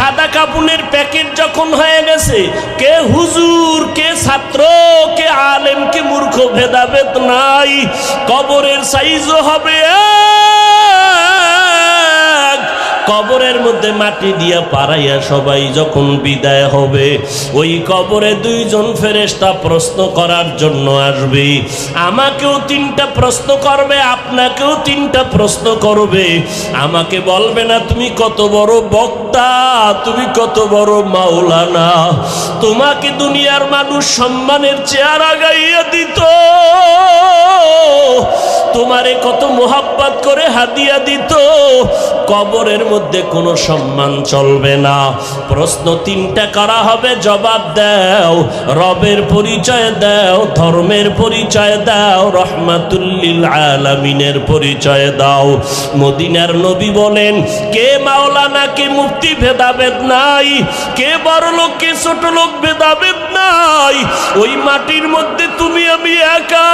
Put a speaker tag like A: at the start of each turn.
A: সাদা কাপুনের প্যাকেট যখন হয়ে গেছে, কে হুজুর, কে ছাত্র, কে আলেম, কে মূর্খ ভেদাভেদ নাই। কবরের সাইজও হবে এক। কবরের মধ্যে মাটি দিয়া পাড়াইয়া সবাই যখন বিদায় হবে, ওই কবরে দুইজন ফেরেশতা প্রশ্ন করার জন্য আসবে। আমাকেও 3টা প্রশ্ন করবে, আপনাকেও 3টা প্রশ্ন করবে। আমাকে বলবে না তুমি কত বড় বক্তা, তুমি কত বড় মাওলানা। তোমাকে দুনিয়ার মানুষ সম্মানের চেয়ার আগাইয়া দিত, তোমারে কত মোহাব্বত করে হাদিয়া দিত। কবরের মধ্যে কোনো সম্মান চলবে না। প্রশ্ন 3টা করা হবে, জবাব দাও। রবের পরিচয় দাও, ধর্মের পরিচয় দাও, রহমাতুল্লিল আলামিনের পরিচয় দাও। মদিনার নবী বলেন, কে মাওলানা, কে মুফতি ভেদাভেদ নাই, কে বড় লোক, কে ছোট লোক ভেদাভেদ নাই। ওই মাটির মধ্যে তুমি আমি একা।